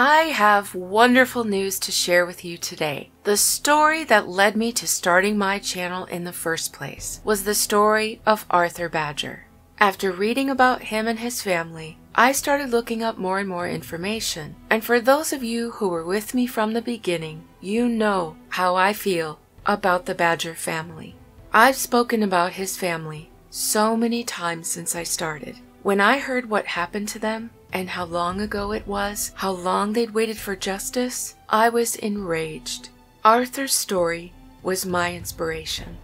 I have wonderful news to share with you today. The story that led me to starting my channel in the first place was the story of Arthur Badger. After reading about him and his family, I started looking up more and more information. And for those of you who were with me from the beginning, you know how I feel about the Badger family. I've spoken about his family so many times since I started. When I heard what happened to them, and how long ago it was, how long they'd waited for justice, I was enraged. Arthur's story was my inspiration.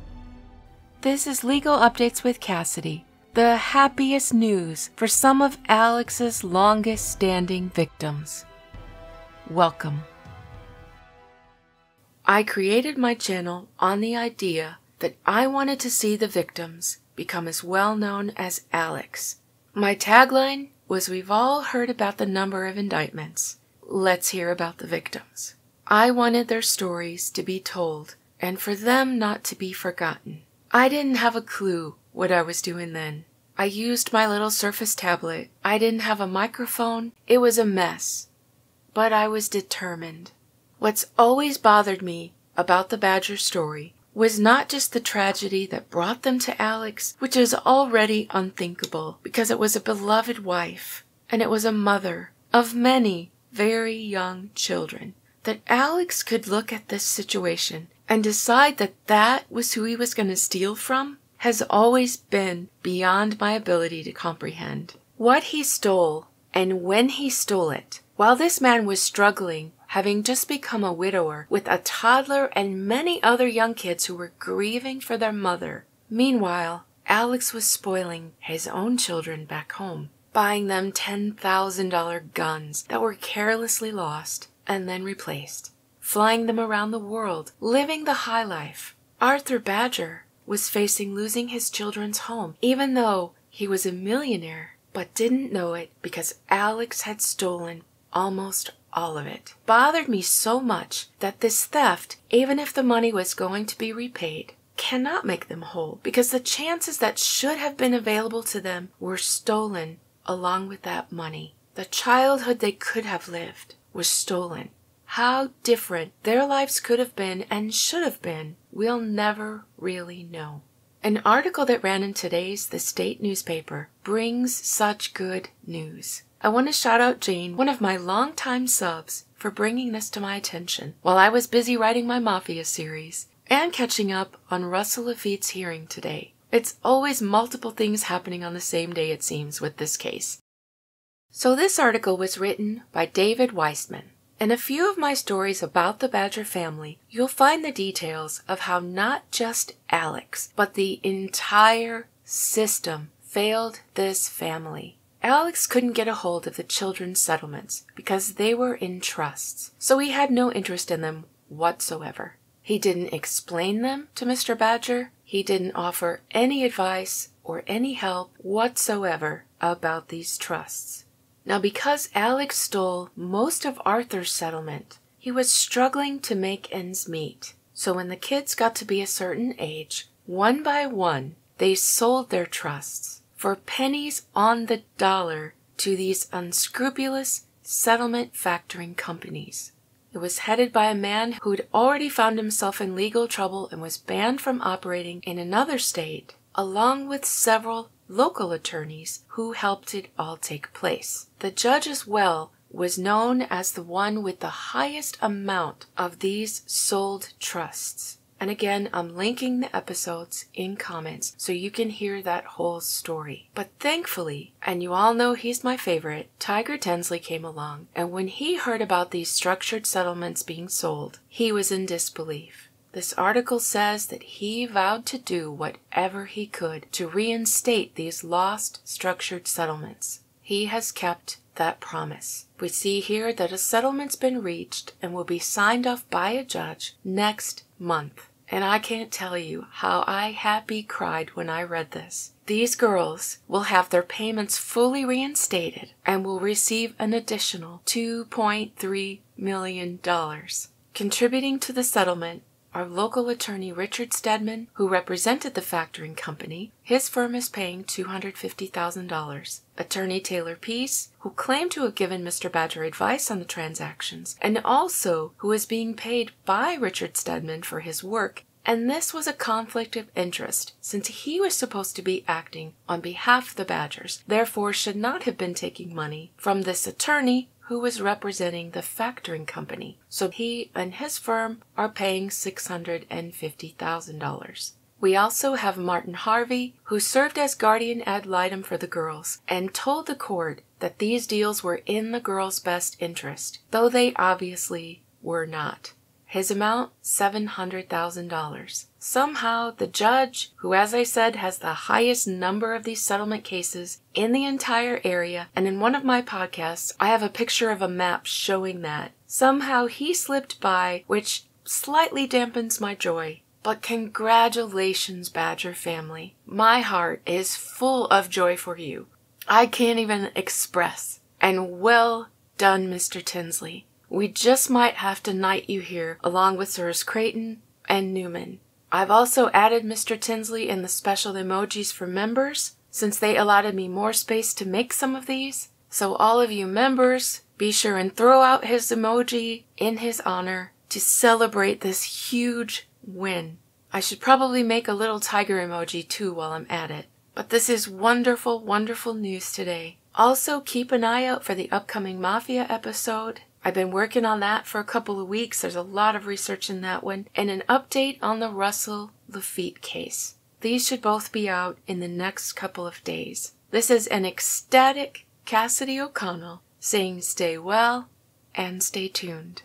This is Legal Updates with Cassidy, the happiest news for some of Alex's longest standing victims. Welcome. I created my channel on the idea that I wanted to see the victims become as well known as Alex. My tagline was, "We've all heard about the number of indictments. Let's hear about the victims." I wanted their stories to be told and for them not to be forgotten. I didn't have a clue what I was doing then. I used my little Surface tablet. I didn't have a microphone. It was a mess. But I was determined. What's always bothered me about the Badger story was not just the tragedy that brought them to Alex, which is already unthinkable because it was a beloved wife and it was a mother of many very young children, that Alex could look at this situation and decide that that was who he was going to steal from has always been beyond my ability to comprehend. What he stole and when he stole it, while this man was struggling, having just become a widower with a toddler and many other young kids who were grieving for their mother. Meanwhile, Alex was spoiling his own children back home, buying them $10,000 guns that were carelessly lost and then replaced, flying them around the world, living the high life. Arthur Badger was facing losing his children's home, even though he was a millionaire, but didn't know it because Alex had stolen almost all of it. Bothered me so much that this theft, even if the money was going to be repaid, cannot make them whole because the chances that should have been available to them were stolen along with that money. The childhood they could have lived was stolen. How different their lives could have been and should have been, we'll never really know. An article that ran in today's The State newspaper brings such good news. I want to shout out Jane, one of my longtime subs, for bringing this to my attention while I was busy writing my Mafia series and catching up on Russell Laffitte's hearing today. It's always multiple things happening on the same day, it seems, with this case. So this article was written by David Weissman. In a few of my stories about the Badger family, you'll find the details of how not just Alex, but the entire system failed this family. Alex couldn't get a hold of the children's settlements because they were in trusts, so he had no interest in them whatsoever. He didn't explain them to Mr. Badger. He didn't offer any advice or any help whatsoever about these trusts. Now, because Alex stole most of Arthur's settlement, he was struggling to make ends meet. So when the kids got to be a certain age, one by one, they sold their trusts for pennies on the dollar to these unscrupulous settlement factoring companies. It was headed by a man who'd already found himself in legal trouble and was banned from operating in another state, along with several local attorneys who helped it all take place. The judge as well was known as the one with the highest amount of these sold trusts. And again, I'm linking the episodes in comments so you can hear that whole story. But thankfully, and you all know he's my favorite, Tiger Tensley came along, and when he heard about these structured settlements being sold, he was in disbelief. This article says that he vowed to do whatever he could to reinstate these lost structured settlements. He has kept that promise. We see here that a settlement's been reached and will be signed off by a judge next month. And I can't tell you how I happy cried when I read this. These girls will have their payments fully reinstated and will receive an additional $2.3 million. Contributing to the settlement our local attorney Richard Stedman, who represented the factoring company, his firm is paying $250,000. Attorney Taylor Peace, who claimed to have given Mr. Badger advice on the transactions, and also who is being paid by Richard Stedman for his work, and this was a conflict of interest, since he was supposed to be acting on behalf of the Badgers, therefore should not have been taking money from this attorney who was representing the factoring company. So he and his firm are paying $650,000. We also have Martin Harvey, who served as guardian ad litem for the girls, and told the court that these deals were in the girls' best interest, though they obviously were not. His amount, $700,000. Somehow, the judge, who as I said has the highest number of these settlement cases in the entire area, and in one of my podcasts I have a picture of a map showing that, somehow he slipped by, which slightly dampens my joy. But congratulations, Badger family. My heart is full of joy for you. I can't even express. And well done, Mr. Tinsley. We just might have to knight you here, along with Sirs Creighton and Newman. I've also added Mr. Tinsley in the special emojis for members, since they allotted me more space to make some of these. So all of you members, be sure and throw out his emoji in his honor to celebrate this huge win. I should probably make a little tiger emoji too while I'm at it. But this is wonderful, wonderful news today. Also, keep an eye out for the upcoming Mafia episode. I've been working on that for a couple of weeks. There's a lot of research in that one. And an update on the Russell Lafitte case. These should both be out in the next couple of days. This is an ecstatic Cassidy O'Connell saying stay well and stay tuned.